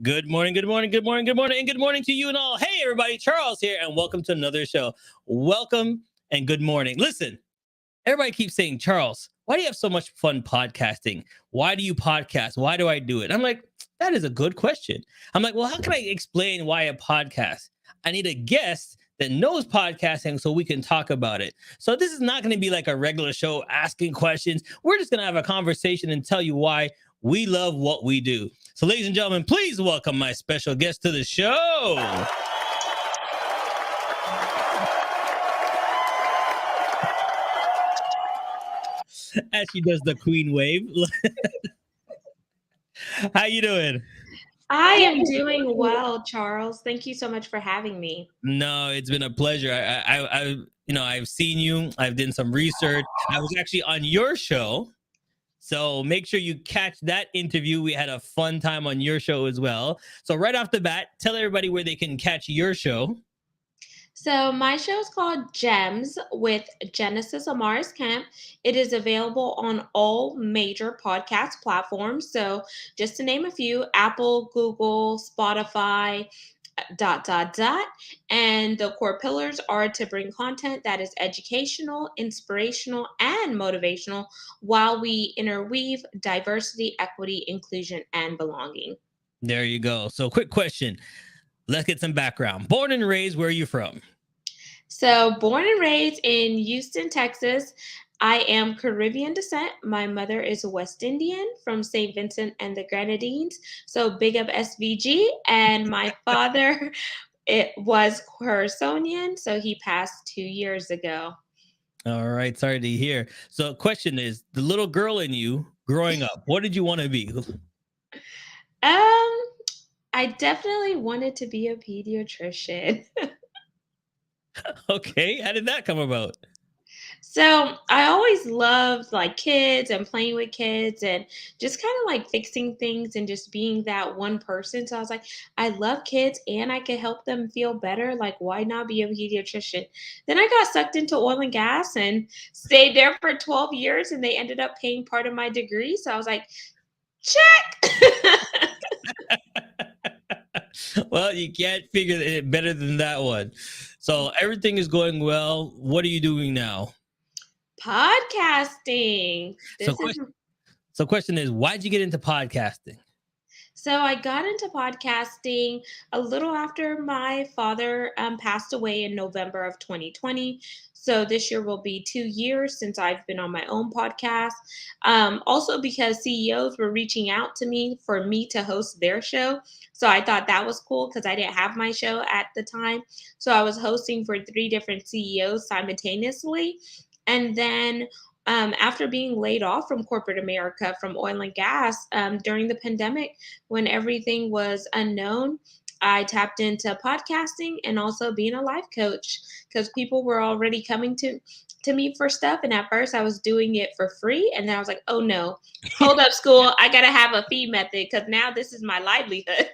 Good morning, good morning, good morning, good morning, and good morning to you and all. Hey, everybody, Charles here, and welcome to another show. Welcome and good morning. Listen, everybody keeps saying, Charles, why do you have so much fun podcasting? Why do you podcast? Why do I do it? I'm like, that is a good question. I'm like, well, how can I explain why a podcast? I need a guest that knows podcasting so we can talk about it. So this is not going to be like a regular show asking questions. We're just going to have a conversation and tell you why we love what we do. So ladies and gentlemen, please welcome my special guest to the show. As she does the queen wave. How you doing? I am doing well, Charles. Thank you so much for having me. No, it's been a pleasure. I've seen you. I've done some research. I was actually on your show. So make sure you catch that interview. We had a fun time on your show as well. So right off the bat, tell everybody where they can catch your show. So, my show is called Gems with Genesis Amaris Kemp. It is available on all major podcast platforms. So, just to name a few: Apple, Google, Spotify, dot. And the core pillars are to bring content that is educational, inspirational, and motivational while we interweave diversity, equity, inclusion, and belonging. There you go. So quick question. Let's get some background. Born and raised, where are you from? So, born and raised in Houston, Texas, I am Caribbean descent. My mother is West Indian from St. Vincent and the Grenadines. So, big up SVG. And my father, it was Curaconian. So, he passed 2 years ago. All right. Sorry to hear. So question is, the little girl in you growing up, what did you want to be? I definitely wanted to be a pediatrician. Okay. How did that come about? So I always loved like kids and playing with kids and just kind of like fixing things and just being that one person. So I was like, I love kids and I can help them feel better. Like, why not be a pediatrician? Then I got sucked into oil and gas and stayed there for 12 years and they ended up paying part of my degree. So I was like, check. Well, you can't figure it better than that one. So everything is going well. What are you doing now? Podcasting. So This is question is, why'd you get into podcasting? So I got into podcasting a little after my father passed away in November of 2020. So this year will be 2 years since I've been on my own podcast. Also, because CEOs were reaching out to me for me to host their show. So I thought that was cool because I didn't have my show at the time. So I was hosting for 3 different CEOs simultaneously. And then after being laid off from corporate America from oil and gas during the pandemic, when everything was unknown, I tapped into podcasting and also being a life coach because people were already coming to me for stuff. And at first, I was doing it for free, and then I was like, "Oh no, hold up, school! I gotta have a fee method because now this is my livelihood."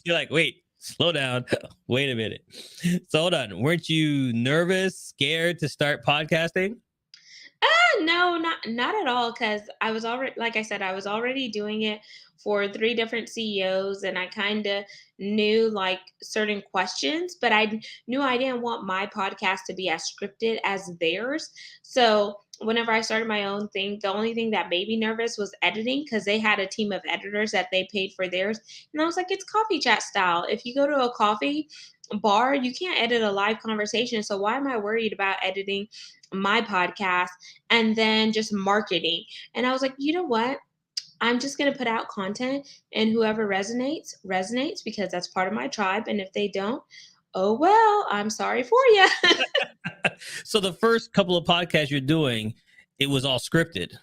You're like, wait, slow down. Wait a minute. So hold on. Weren't you nervous, scared to start podcasting? No, not at all. Because I was already, like I said, I was already doing it for 3 different CEOs, and I kind of knew like certain questions, but knew I didn't want my podcast to be as scripted as theirs. So whenever I started my own thing, the only thing that made me nervous was editing because they had a team of editors that they paid for theirs, and I was like, it's coffee chat style. If you go to a coffee bar, you can't edit a live conversation. So why am I worried about editing my podcast and then just marketing? And I was like, you know what? I'm just going to put out content and whoever resonates, resonates because that's part of my tribe. And if they don't, oh, well, I'm sorry for you. So the first couple of podcasts you're doing, it was all scripted.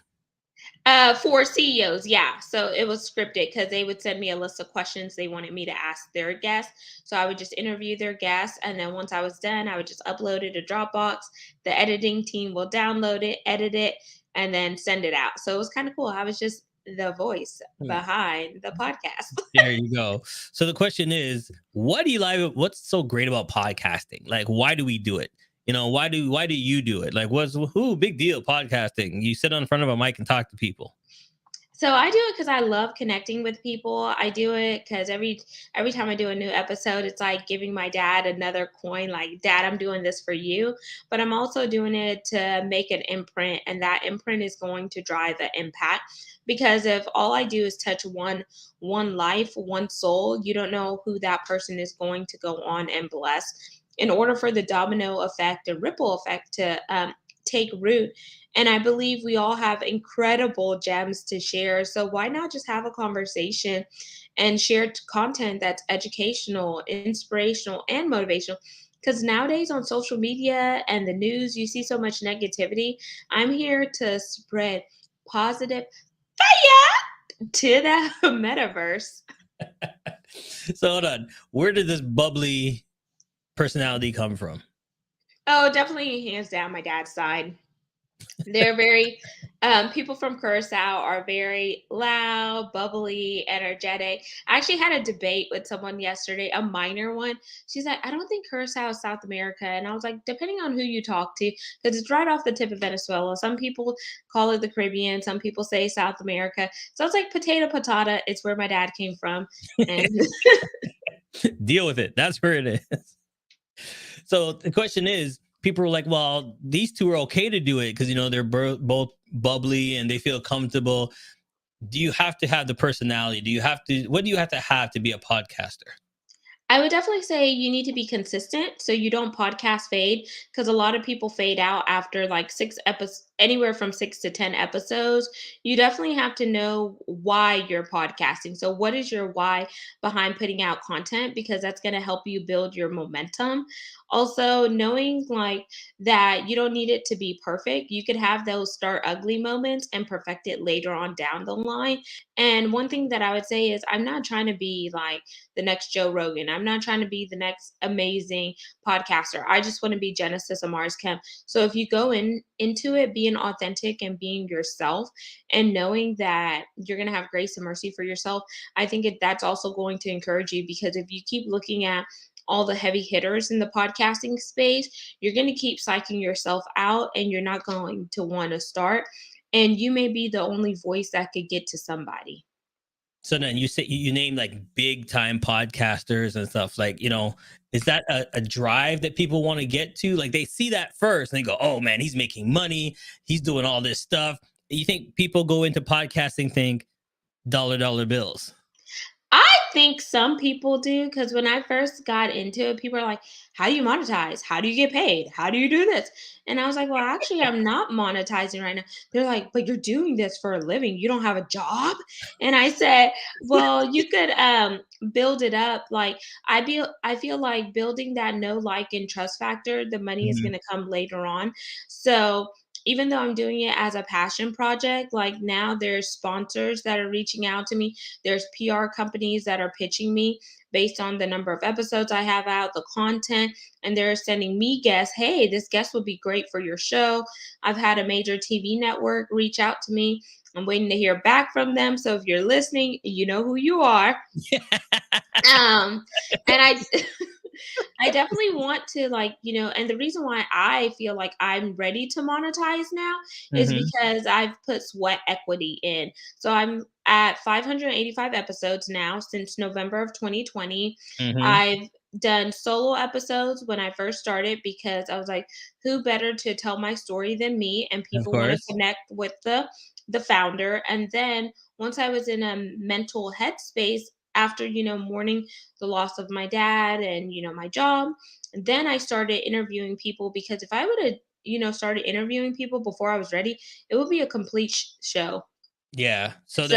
For CEOs, yeah. So it was scripted because they would send me a list of questions they wanted me to ask their guests. So I would just interview their guests. And then once I was done, I would just upload it to Dropbox. The editing team will download it, edit it, and then send it out. So it was kind of cool. I was just the voice behind the podcast. There you go. So the question is, what do you like? What's so great about podcasting? Like, why do we do it? Why do you do it? Like, big deal podcasting? You sit in front of a mic and talk to people. So I do it because I love connecting with people. I do it because every time I do a new episode, it's like giving my dad another coin. Like, Dad, I'm doing this for you, but I'm also doing it to make an imprint, and that imprint is going to drive an impact. Because if all I do is touch one life, one soul, you don't know who that person is going to go on and bless. In order for the domino effect, a ripple effect to take root, and I believe we all have incredible gems to share. So why not just have a conversation and share content that's educational, inspirational, and motivational? Because nowadays on social media and the news, you see so much negativity. I'm here to spread positive fire to the metaverse. So hold on. Where did this bubbly personality come from? Oh, definitely hands down my dad's side. They're very people from Curacao are very loud, bubbly, energetic. I actually had a debate with someone yesterday, a minor one. She's like, I don't think Curacao is South America. And I was like, depending on who you talk to, because it's right off the tip of Venezuela. Some people call it the Caribbean, some people say South America. So it's like potato patata. It's where my dad came from. And Deal with it. That's where it is. So the question is, people are like, well, these two are okay to do it because, they're both bubbly and they feel comfortable. Do you have to have the personality? What do you have to be a podcaster? I would definitely say you need to be consistent so you don't podcast fade, because a lot of people fade out after like 6 episodes, anywhere from 6 to 10 episodes. You definitely have to know why you're podcasting. So, what is your why behind putting out content? Because that's going to help you build your momentum. Also, knowing like that you don't need it to be perfect. You could have those start ugly moments and perfect it later on down the line. And one thing that I would say is, I'm not trying to be like the next Joe Rogan. I'm not trying to be the next amazing podcaster. I just want to be Genesis Amaris Kemp. So if you go into it being authentic and being yourself and knowing that you're going to have grace and mercy for yourself, I think that's also going to encourage you, because if you keep looking at all the heavy hitters in the podcasting space, you're going to keep psyching yourself out and you're not going to want to start. And you may be the only voice that could get to somebody. So then you say you name like big time podcasters and stuff, like, is that a drive that people want to get to? Like they see that first and they go, oh man, he's making money. He's doing all this stuff. You think people go into podcasting, think dollar bills? I think some people do, because when I first got into it, people are like, how do you monetize? How do you get paid? How do you do this? And I was like, well, actually, I'm not monetizing right now. They're like, but you're doing this for a living. You don't have a job? And I said, well, you could build it up. Like I feel like building that know, like, and trust factor, the money is Mhm. gonna come later on. So even though I'm doing it as a passion project, like now there's sponsors that are reaching out to me. There's PR companies that are pitching me based on the number of episodes I have out, the content, and they're sending me guests. Hey, this guest would be great for your show. I've had a major TV network reach out to me. I'm waiting to hear back from them. So if you're listening, you know who you are. And I I definitely want to, like, and the reason why I feel like I'm ready to monetize now is Mhm. because I've put sweat equity in. So I'm at 585 episodes now since November of 2020. Mhm. I've done solo episodes when I first started, because I was like, who better to tell my story than me? And Of people want to course. connect with the founder. And then once I was in a mental headspace after, mourning the loss of my dad and, my job, then I started interviewing people, because if I would have, started interviewing people before I was ready, it would be a complete show. Yeah. So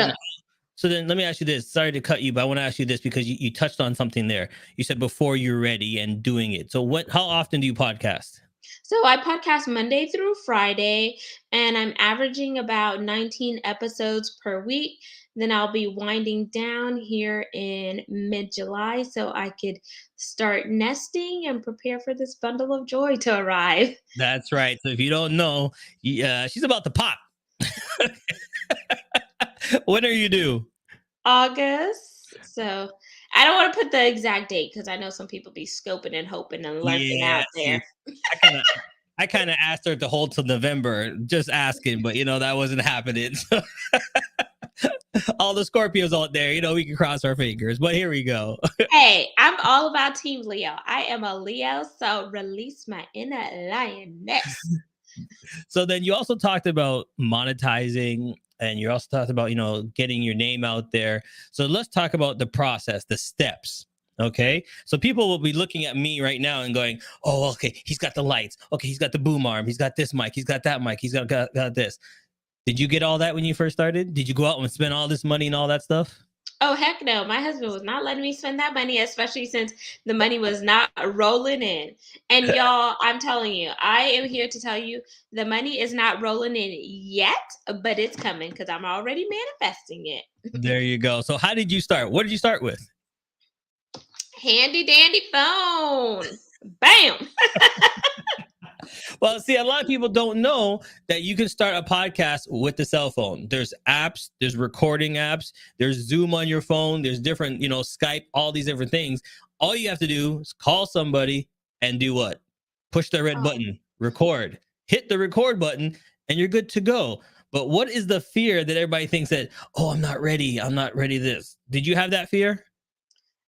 So then let me ask you this. Sorry to cut you, but I want to ask you this because you touched on something there. You said before you're ready and doing it. So how often do you podcast? so I podcast Monday through Friday, and I'm averaging about 19 episodes per week. Then I'll be winding down here in mid-July so I could start nesting and prepare for this bundle of joy to arrive. That's right. So if you don't know, she's about to pop. When are you due? August. So I don't want to put the exact date, because I know some people be scoping and hoping and lurking Yeah. out See, there. I kind of I kind of asked her to hold till November, just asking, but that wasn't happening. So all the Scorpios out there, we can cross our fingers. But here we go. Hey, I'm all about Team Leo. I am a Leo, so release my inner lioness. So then you also talked about monetizing, and you also talked about, getting your name out there. So let's talk about the process, the steps. Okay. So people will be looking at me right now and going, oh, okay, he's got the lights. Okay. He's got the boom arm. He's got this mic. He's got that mic. He's got this. Did you get all that when you first started? Did you go out and spend all this money and all that stuff? Oh, heck no. My husband was not letting me spend that money, especially since the money was not rolling in. And y'all, I'm telling you, I am here to tell you the money is not rolling in yet, but it's coming because I'm already manifesting it. There you go. So how did you start? What did you start with? Handy dandy phone. Bam. Well, see, a lot of people don't know that you can start a podcast with the cell phone. There's apps, there's recording apps, there's Zoom on your phone, there's different, Skype, all these different things. All you have to do is call somebody and do what? Push the red button, record, hit the record button, and you're good to go. But what is the fear that everybody thinks that, oh, I'm not ready this? Did you have that fear?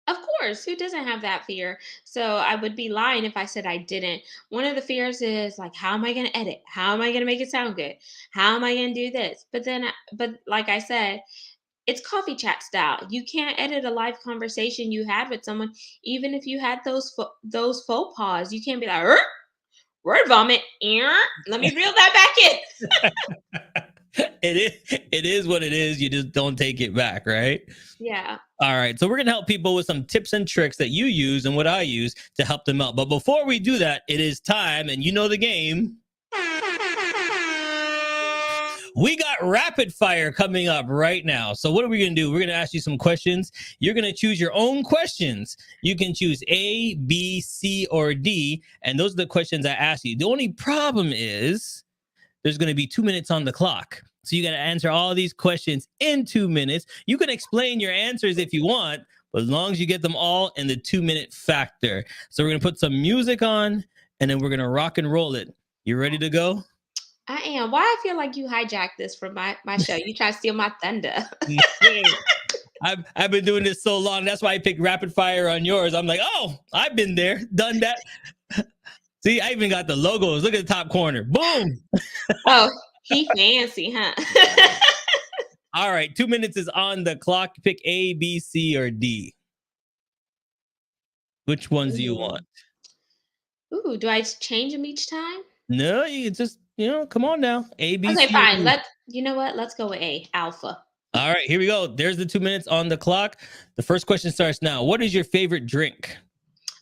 Of course, who doesn't have that fear? So I would be lying if I said I didn't. One of the fears is like, how am I going to edit? How am I going to make it sound good? How am I going to do this? But like I said, it's coffee chat style. You can't edit a live conversation you had with someone, even if you had those faux pas. You can't be like, word vomit. Let me reel that back in. It is what it is. You just don't take it back, right? Yeah. All right. So we're going to help people with some tips and tricks that you use and what I use to help them out. But before we do that, it is time, and you know the game. We got rapid fire coming up right now. So what are we going to do? We're going to ask you some questions. You're going to choose your own questions. You can choose A, B, C, or D. And those are the questions I ask you. The only problem is there's going to be 2 minutes on the clock. So you got to answer all these questions in 2 minutes. You can explain your answers if you want, but as long as you get them all in the 2-minute factor. So we're going to put some music on, and then we're going to rock and roll it. You ready to go? I am. Why I feel like you hijacked this from my show. You try to steal my thunder. I've been doing this so long. That's why I picked rapid fire on yours. I'm like, oh, I've been there, done that. See, I even got the logos. Look at the top corner. Boom. Oh, he fancy, huh? All right. 2 minutes is on the clock. Pick A, B, C, or D. Which ones do you want? Ooh, do I change them each time? No, you can just, come on now. A, B, Okay, C, fine. You know what? Let's go with A, alpha. All right, here we go. There's the 2 minutes on the clock. The first question starts now. What is your favorite drink?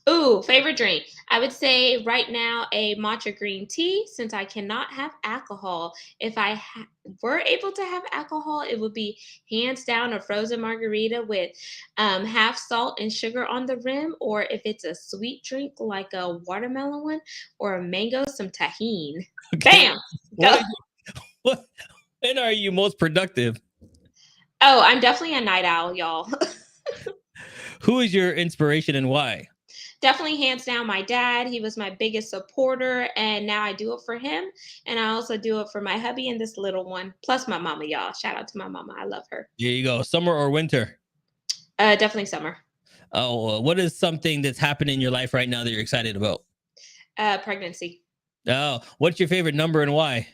Ooh, favorite drink. I would say right now a matcha green tea, since I cannot have alcohol. If I were able to have alcohol, it would be hands down a frozen margarita with half salt and sugar on the rim, or if it's a sweet drink like a watermelon one or a mango, some tahini. Okay. Bam! Go. When are you most productive? Oh, I'm definitely a night owl, y'all. Who is your inspiration and why? Definitely hands down my dad. He was my biggest supporter, and now I do it for him, and I also do it for my hubby and this little one, plus my mama, y'all. Shout out to my mama. I love her. Here you go. Summer or winter? Definitely summer. Oh, what is something that's happening in your life right now that you're excited about? Pregnancy. Oh, what's your favorite number and why?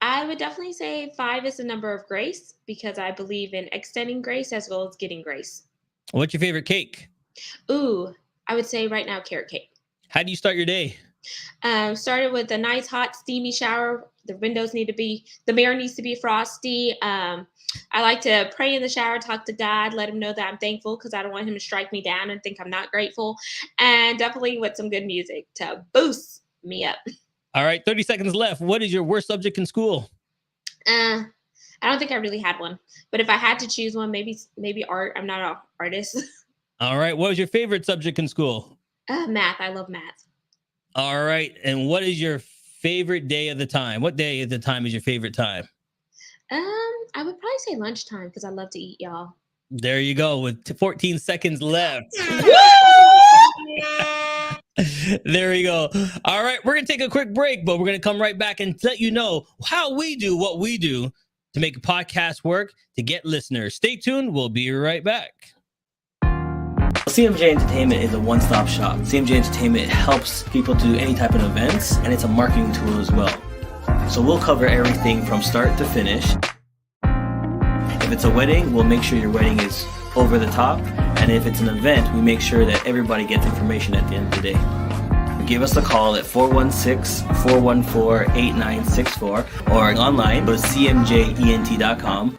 I would definitely say 5 is the number of grace because I believe in extending grace as well as getting grace. What's your favorite cake? Ooh, I would say right now carrot cake. How do you start your day? Started with a nice hot steamy shower. The mirror needs to be frosty. I like to pray in the shower, talk to God, let him know that I'm thankful because I don't want him to strike me down and think I'm not grateful. And definitely with some good music to boost me up. All right, 30 seconds left. What is your worst subject in school? I don't think I really had one. But if I had to choose one, maybe art. I'm not an artist. All right, what was your favorite subject in school? Math. I love math. All right, and what is your favorite day of the time? What day of the time is your favorite time? I would probably say lunchtime because I love to eat, y'all. There you go, with 14 seconds left. There we go. All right, we're going to take a quick break, but we're going to come right back and let you know how we do what we do to make a podcast work to get listeners. Stay tuned. We'll be right back. CMJ Entertainment is a one-stop shop. CMJ Entertainment helps people do any type of events, and it's a marketing tool as well. So we'll cover everything from start to finish. If it's a wedding, we'll make sure your wedding is over the top. And if it's an event, we make sure that everybody gets information at the end of the day. Give us a call at 416-414-8964 or online, go to cmjent.com.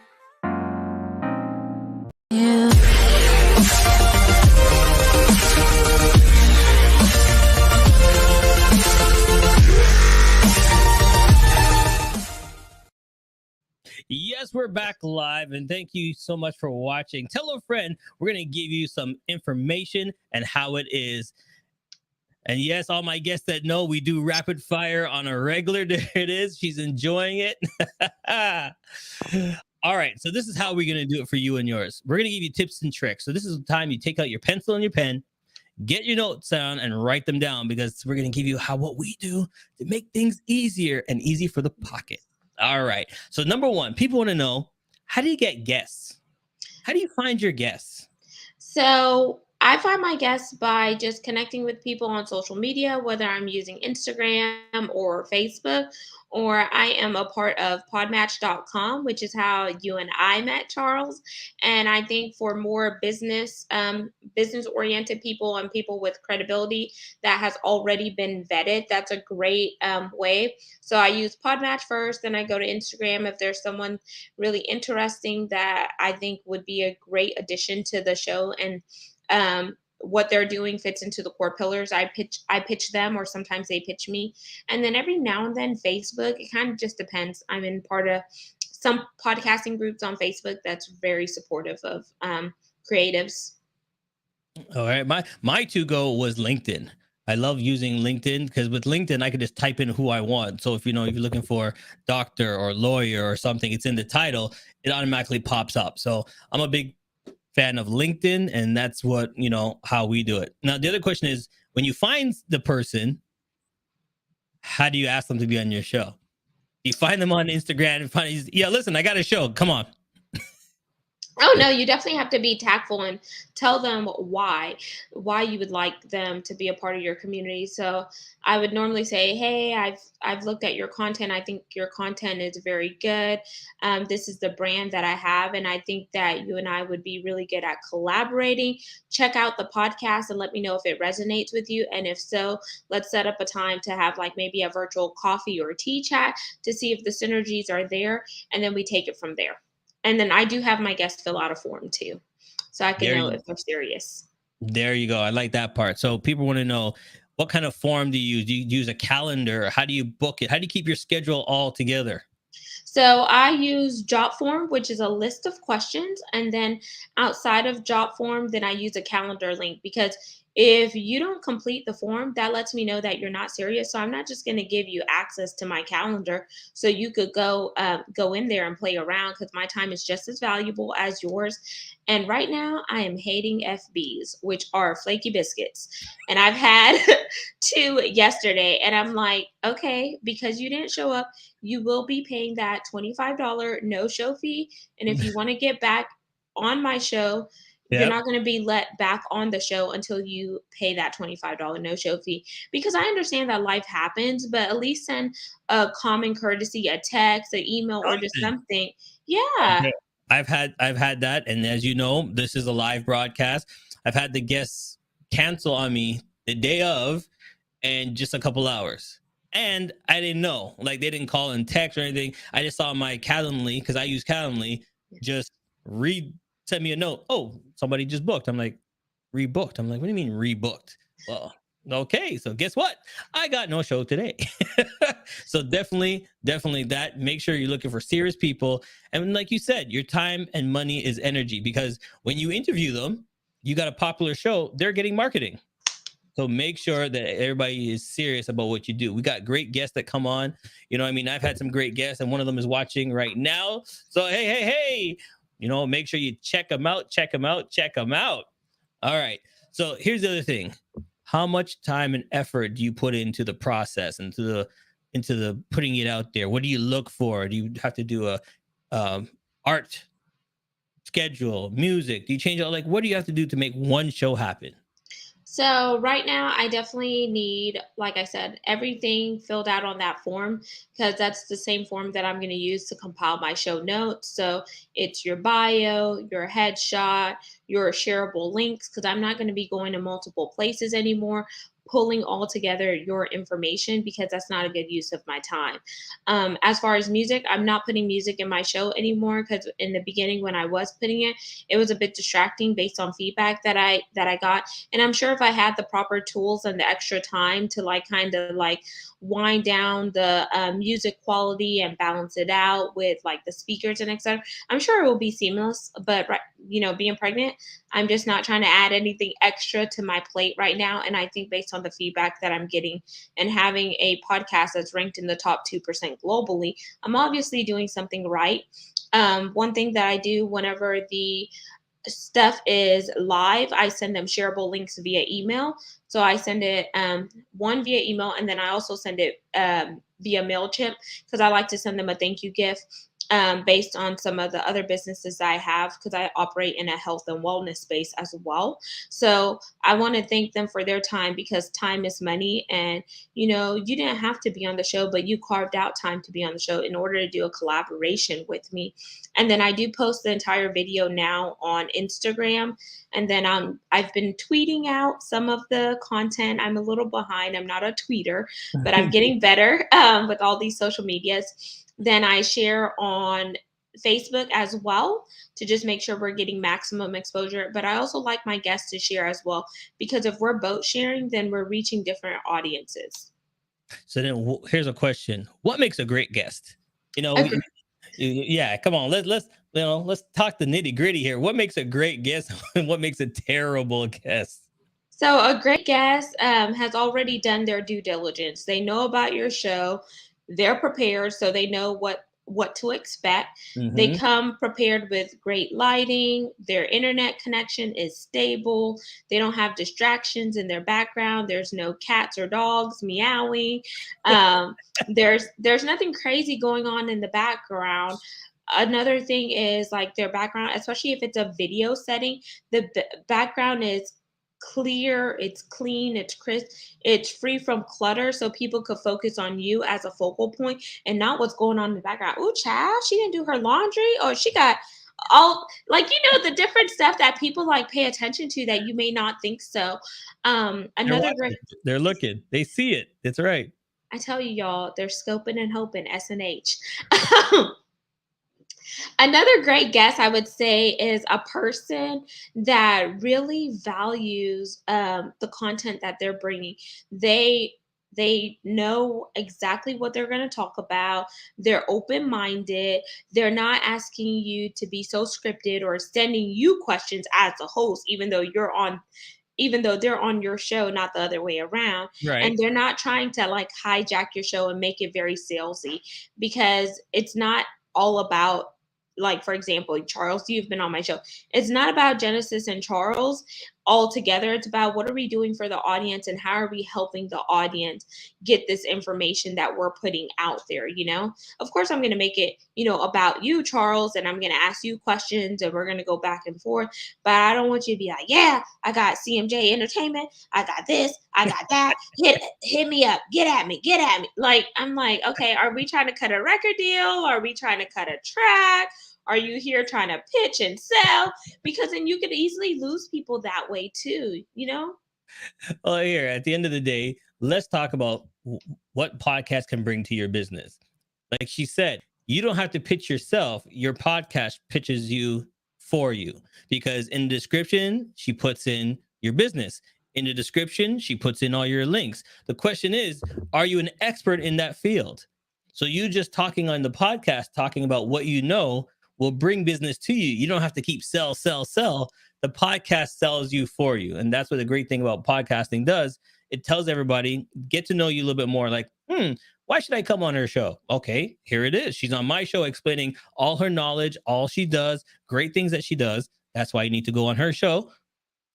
Yes, we're back live, and thank you so much for watching. Tell a friend. We're going to give you some information and how it is. And yes, all my guests that know, we do rapid fire on a regular. There it is. She's enjoying it. All right, so this is how we're going to do it for you and yours. We're going to give you tips and tricks. So this is the time you take out your pencil and your pen, get your notes down, and write them down, because we're going to give you what we do to make things easier and easy for the pocket. All right. So number one, people want to know, how do you get guests? How do you find your guests? So I find my guests by just connecting with people on social media, whether I'm using Instagram or Facebook, or I am a part of podmatch.com, which is how you and I met, Charles. And I think for more business oriented people and people with credibility that has already been vetted, that's a great way. So I use Podmatch first, then I go to Instagram if there's someone really interesting that I think would be a great addition to the show, and what they're doing fits into the core pillars. I pitch them, or sometimes they pitch me. And then every now and then Facebook, it kind of just depends. I'm in part of some podcasting groups on Facebook that's very supportive of creatives. All right. My to-go was LinkedIn. I love using LinkedIn because with LinkedIn, I could just type in who I want. So if you're looking for doctor or lawyer or something, it's in the title, it automatically pops up. So I'm a big fan of LinkedIn, and that's what, how we do it. Now, the other question is, when you find the person, how do you ask them to be on your show? You find them on Instagram and listen, I got a show. Come on. Oh, no, you definitely have to be tactful and tell them why you would like them to be a part of your community. So I would normally say, hey, I've looked at your content. I think your content is very good. This is the brand that I have, and I think that you and I would be really good at collaborating. Check out the podcast and let me know if it resonates with you. And if so, let's set up a time to have maybe a virtual coffee or tea chat to see if the synergies are there, and then we take it from there. And then I do have my guests fill out a form too, so I can know if they're serious. There you go. I like that part. So people want to know, what kind of form do you use? Do you use a calendar? How do you book it? How do you keep your schedule all together? So I use Jotform, which is a list of questions. And then outside of Jotform, then I use a calendar link, because if you don't complete the form, that lets me know that you're not serious. So I'm not just going to give you access to my calendar so you could go in there and play around, because my time is just as valuable as yours. And right now I am hating FBs, which are flaky biscuits. And I've had 2 yesterday, and I'm like, okay, because you didn't show up, you will be paying that $25 no-show fee. And if you want to get back on my show, you're not going to be let back on the show until you pay that $25 no-show fee. Because I understand that life happens, but at least send a common courtesy, a text, an email, or just something. Yeah. Okay. I've had that, and as you know, this is a live broadcast. I've had the guests cancel on me the day of, and just a couple hours. And I didn't know, they didn't call and text or anything. I just saw my Calendly, because I use Calendly, just sent me a note. Oh, somebody just booked. I'm like, rebooked. I'm like, what do you mean rebooked? Well, okay. So guess what? I got no show today. So definitely that. Make sure you're looking for serious people. And like you said, your time and money is energy, because when you interview them, you got a popular show, they're getting marketing. So make sure that everybody is serious about what you do. We got great guests that come on. I've had some great guests, and one of them is watching right now. So, hey, make sure you check them out. All right. So here's the other thing. How much time and effort do you put into the process, into the putting it out there? What do you look for? Do you have to do a art, schedule, music? Do you change it? Like, what do you have to do to make one show happen? So right now, I definitely need, like I said, everything filled out on that form because that's the same form that I'm going to use to compile my show notes. So it's your bio, your headshot, your shareable links, because I'm not going to be going to multiple places anymore, pulling all together your information because that's not a good use of my time. As far as music, I'm not putting music in my show anymore because in the beginning when I was putting it, it was a bit distracting based on feedback that I got. And I'm sure if I had the proper tools and the extra time to like kind of like wind down the music quality and balance it out with like the speakers and etc., I'm sure it will be seamless. But right, being pregnant, I'm just not trying to add anything extra to my plate right now. And I think based on the feedback that I'm getting and having a podcast that's ranked in the top 2% globally, I'm obviously doing something right. One thing that I do whenever the stuff is live, I send them shareable links via email. So I send it one via email, and then I also send it via MailChimp because I like to send them a thank you gift based on some of the other businesses I have because I operate in a health and wellness space as well. So I want to thank them for their time because time is money. And, you didn't have to be on the show, but you carved out time to be on the show in order to do a collaboration with me. And then I do post the entire video now on Instagram. And then I've been tweeting out some of the content. I'm a little behind. I'm not a tweeter, but I'm getting better with all these social medias. Then I share on Facebook as well to just make sure we're getting maximum exposure. But I also like my guests to share as well because if we're both sharing, then we're reaching different audiences. So then here's a question. What makes a great guest? Agreed. Yeah, come on. Let's talk the nitty gritty here. What makes a great guest and what makes a terrible guest? So a great guest has already done their due diligence. They know about your show. They're prepared, so they know what to expect. They Mm-hmm. come prepared with great lighting. Their internet connection is stable. They don't have distractions in their background. There's no cats or dogs meowing. There's nothing crazy going on in the background. Another thing is like their background, especially if it's a video setting, the background is clear, it's clean, it's crisp, it's free from clutter, so people could focus on you as a focal point and not what's going on in the background. Oh, child, she didn't do her laundry, or she got all like the different stuff that people like pay attention to that you may not think so. They're Another watching. great, They're looking. They see it. That's right. I tell you, y'all, they're scoping and hoping. SNH. Another great guest, I would say, is a person that really values the content that they're bringing. They know exactly what they're going to talk about. They're open minded. They're not asking you to be so scripted or sending you questions as a host, even though they're on your show, not the other way around. Right. And they're not trying to like hijack your show and make it very salesy because it's not all about, like, for example, Charles, you've been on my show. It's not about Genesis and Charles all together. It's about what are we doing for the audience and how are we helping the audience get this information that we're putting out there, Of course, I'm going to make it, about you, Charles, and I'm going to ask you questions and we're going to go back and forth. But I don't want you to be like, yeah, I got CMJ Entertainment. I got this. I got that. Hit me up. Get at me. Get at me. Like, I'm like, okay, are we trying to cut a record deal? Are we trying to cut a track? Are you here trying to pitch and sell? Because then you could easily lose people that way too, Well, here at the end of the day, let's talk about what podcast can bring to your business. Like she said, you don't have to pitch yourself. Your podcast pitches you for you because in the description, she puts in your business. In the description, she puts in all your links. The question is, are you an expert in that field? So you just talking on the podcast, talking about what you know will bring business to you. You don't have to keep sell. The podcast sells you for you. And that's what the great thing about podcasting does. It tells everybody, get to know you a little bit more. Like, why should I come on her show? Okay, here it is. She's on my show explaining all her knowledge, all she does, great things that she does. That's why you need to go on her show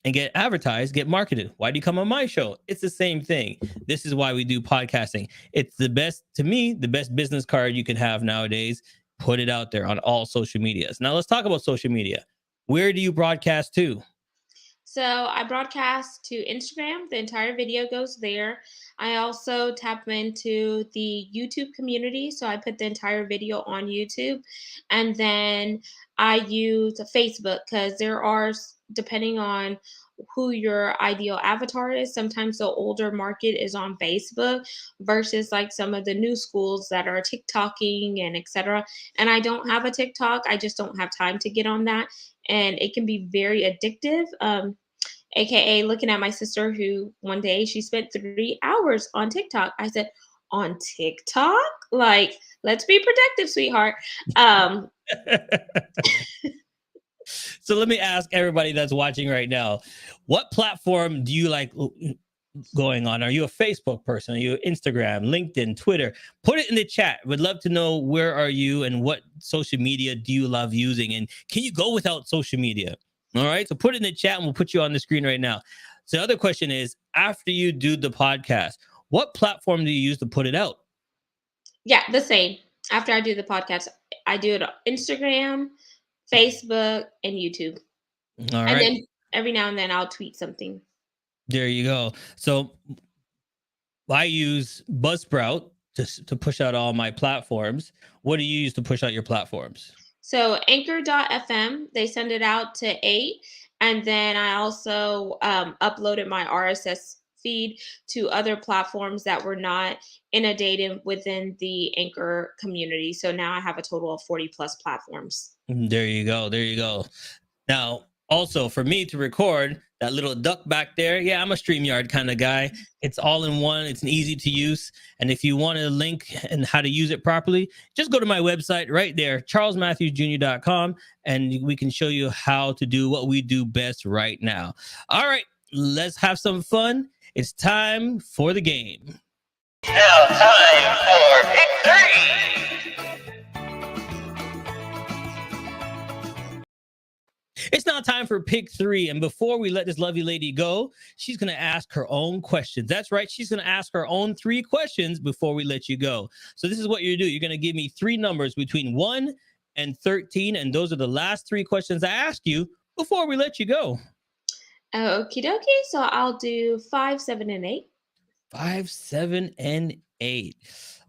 and get advertised, get marketed. Why do you come on my show? It's the same thing. This is why we do podcasting. It's the best, to me, the best business card you can have nowadays put it out there on all social medias. Now let's talk about social media. Where do you broadcast to? So I broadcast to Instagram. The entire video goes there. I also tap into the YouTube community. So I put the entire video on YouTube. And then I use Facebook because there are, depending on who your ideal avatar is, sometimes the older market is on Facebook versus like some of the new schools that are TikToking and etc. And I don't have a TikTok. I just don't have time to get on that. And it can be very addictive. AKA looking at my sister who one day she spent 3 hours on TikTok. I said, on TikTok? Like, let's be productive, sweetheart. Um, So let me ask everybody that's watching right now, what platform do you like going on? Are you a Facebook person? Are you Instagram, LinkedIn, Twitter? Put it in the chat. Would love to know where are you and what social media do you love using? And can you go without social media? All right. So put it in the chat and we'll put you on the screen right now. So the other question is, after you do the podcast, what platform do you use to put it out? yeah, the same. After I do the podcast, I do it on Instagram, Facebook, and YouTube. All And right. then every now and then I'll tweet something. There you go. So I use Buzzsprout to push out all my platforms. What do you use to push out your platforms? So anchor.fm, they send it out to 8. And then I also uploaded my RSS feed to other platforms that were not inundated within the Anchor community. So now I have a total of 40 plus platforms. There you go. There you go. Now, also for me to record that little duck back there, yeah, I'm a StreamYard kind of guy. It's all in one. It's an easy to use. And if you want a link and how to use it properly, just go to my website right there, charlesmatthewsjr.com, and we can show you how to do what we do best right now. All right, let's have some fun. It's time for the game. Now time for Pick 3! It's now time for pick 3. And before we let this lovely lady go, she's going to ask her own questions. That's right. She's going to ask her own 3 questions before we let you go. So this is what you do. You're going to give me 3 numbers between 1 and 13. And those are the last 3 questions I ask you before we let you go. Okie dokie. So I'll do 5, 7, and 8. 5, 7, and 8.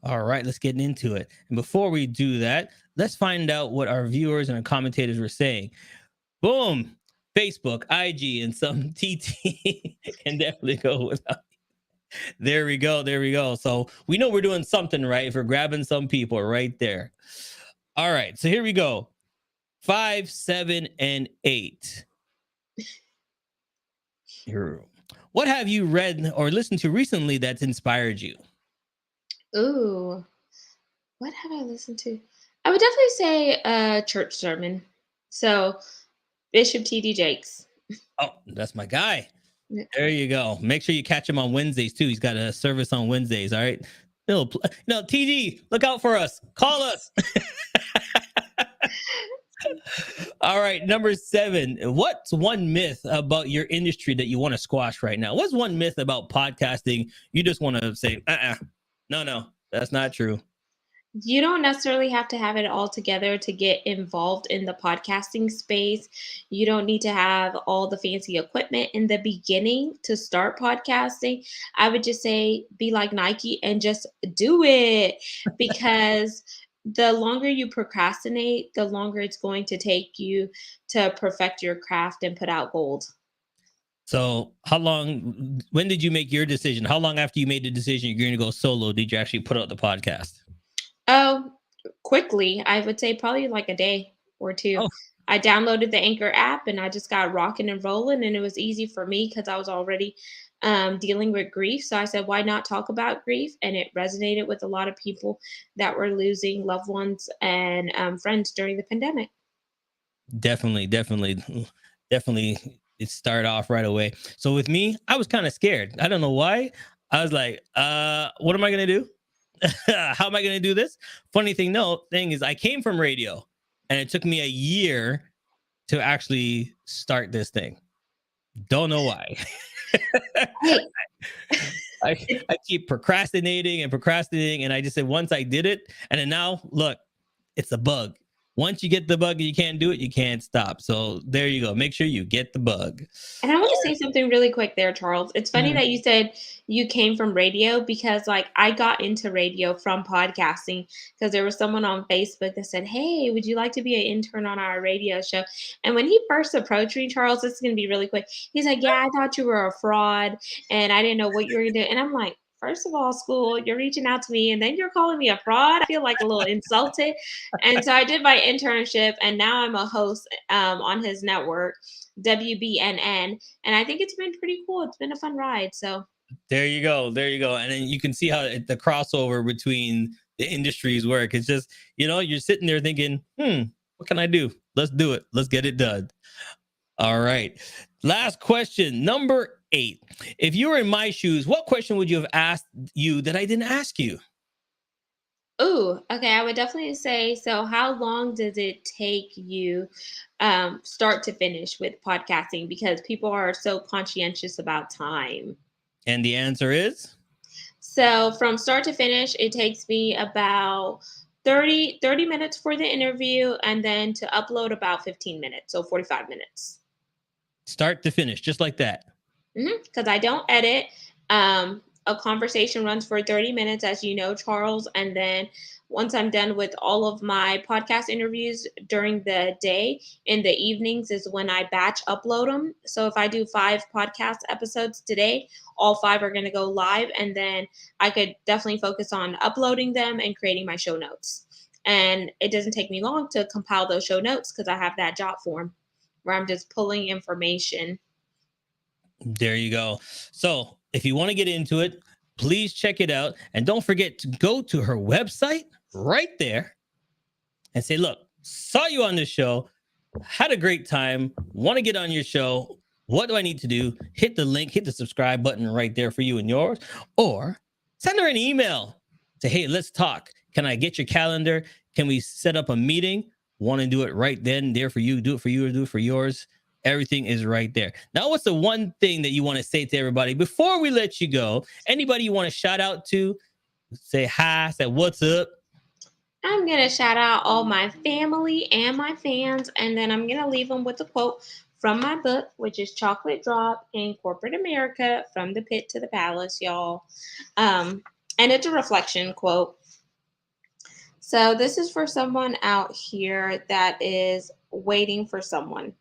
All right, let's get into it. And before we do that, let's find out what our viewers and our commentators were saying. Boom. Facebook, IG, and some TT can definitely go without. There we go. There we go. So we know we're doing something right if we're grabbing some people right there. All right. So here we go. 5, 7, and 8. Here. What have you read or listened to recently that's inspired you? Ooh, what have I listened to? I would definitely say a church sermon. So Bishop T.D. Jakes. Oh, that's my guy. Yeah. There you go. Make sure you catch him on Wednesdays too. He's got a service on Wednesdays. All right. No, TD, look out for us. Call us. All right. Number 7. What's one myth about your industry that you want to squash right now? What's one myth about podcasting you just want to say, no, that's not true? You don't necessarily have to have it all together to get involved in the podcasting space. You don't need to have all the fancy equipment in the beginning to start podcasting. I would just say be like Nike and just do it, because the longer you procrastinate, the longer it's going to take you to perfect your craft and put out gold. So when did you make your decision? How long after you made the decision you're going to go solo did you actually put out the podcast? Oh, quickly. I would say probably like a day or 2. Oh. I downloaded the Anchor app and I just got rocking and rolling, and it was easy for me because I was already dealing with grief. So I said, why not talk about grief? And it resonated with a lot of people that were losing loved ones and friends during the pandemic. Definitely. It started off right away. So with me, I was kind of scared. I don't know why. I was like, what am I going to do? How am I going to do this? Funny thing is I came from radio and it took me a year to actually start this thing. Don't know why. I keep procrastinating. And I just said, once I did it, and then now look, It's a bug. Once you get the bug and you can't do it, you can't stop. So there you go. Make sure you get the bug. And I want to say something really quick there, Charles. It's funny that you said you came from radio, because like I got into radio from podcasting, because there was someone on Facebook that said, "Hey, would you like to be an intern on our radio show?" And when he first approached me, Charles, this is going to be really quick. He's like, "Yeah, I thought you were a fraud and I didn't know what you were going to do." And I'm like, first of all, school, you're reaching out to me and then you're calling me a fraud. I feel like a little insulted. And so I did my internship, and now I'm a host on his network, WBNN. And I think it's been pretty cool. It's been a fun ride. So there you go. There you go. And then you can see how the crossover between the industries work. It's just, you're sitting there thinking, what can I do? Let's do it. Let's get it done. All right. Last question, number 8. If you were in my shoes, what question would you have asked you that I didn't ask you? Ooh, okay. I would definitely say, so how long does it take you start to finish with podcasting? Because people are so conscientious about time. And the answer is? So from start to finish, it takes me about 30 minutes for the interview, and then to upload about 15 minutes. So 45 minutes. Start to finish, just like that. Because I don't edit. A conversation runs for 30 minutes, as you know, Charles. And then once I'm done with all of my podcast interviews during the day, in the evenings is when I batch upload them. So if I do 5 podcast episodes today, all 5 are going to go live. And then I could definitely focus on uploading them and creating my show notes. And it doesn't take me long to compile those show notes, because I have that jot form where I'm just pulling information. There you go. So if you want to get into it, please check it out. And don't forget to go to her website right there and say, look, saw you on this show, had a great time, want to get on your show. What do I need to do? Hit the link, hit the subscribe button right there for you and yours, or send her an email. Say, hey, let's talk. Can I get your calendar? Can we set up a meeting? Want to do it right then, there for you, do it for you, or do it for yours. Everything is right there. Now, what's the one thing that you want to say to everybody before we let you go? Anybody you want to shout out to? Say hi, say what's up. I'm going to shout out all my family and my fans, and then I'm going to leave them with a quote from my book, which is Chocolate Drop in Corporate America, From the Pit to the Palace, y'all. And it's a reflection quote. So this is for someone out here that is waiting for someone.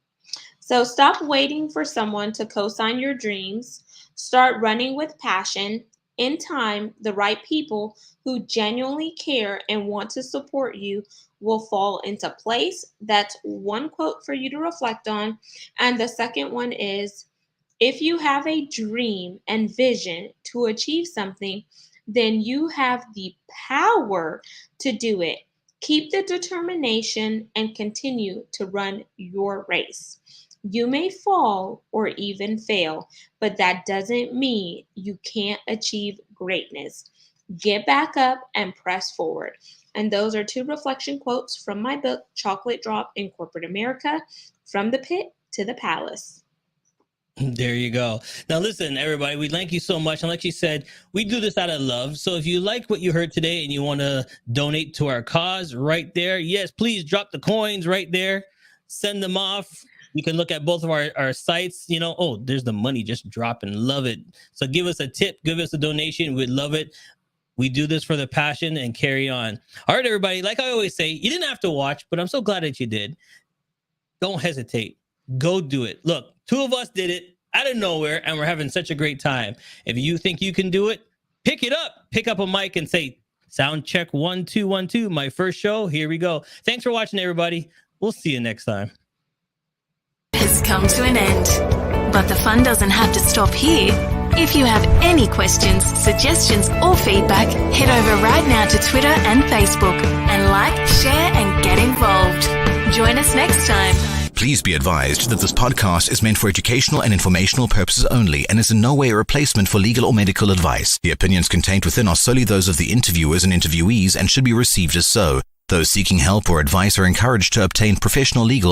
So stop waiting for someone to co-sign your dreams. Start running with passion. In time, the right people who genuinely care and want to support you will fall into place. That's one quote for you to reflect on. And the second one is, if you have a dream and vision to achieve something, then you have the power to do it. Keep the determination and continue to run your race. You may fall or even fail, but that doesn't mean you can't achieve greatness. Get back up and press forward. And those are 2 reflection quotes from my book, Chocolate Drop in Corporate America, From the Pit to the Palace. There you go. Now, listen, everybody, we thank you so much. And like you said, we do this out of love. So if you like what you heard today and you want to donate to our cause right there, yes, please drop the coins right there. Send them off. You can look at both of our sites, there's the money just dropping. Love it. So give us a tip, give us a donation. We'd love it. We do this for the passion and carry on. All right, everybody. Like I always say, you didn't have to watch, but I'm so glad that you did. Don't hesitate. Go do it. Look, 2 of us did it out of nowhere, and we're having such a great time. If you think you can do it, pick it up. Pick up a mic and say, sound check 1 2 1 2. My first show. Here we go. Thanks for watching, everybody. We'll see you next time. Has come to an end, but the fun doesn't have to stop here. If you have any questions, suggestions, or feedback, head over right now to Twitter and Facebook and like, share, and get involved. Join us next time. Please be advised that this podcast is meant for educational and informational purposes only and is in no way a replacement for legal or medical advice. The opinions contained within are solely those of the interviewers and interviewees and should be received as so. Those seeking help or advice are encouraged to obtain professional legal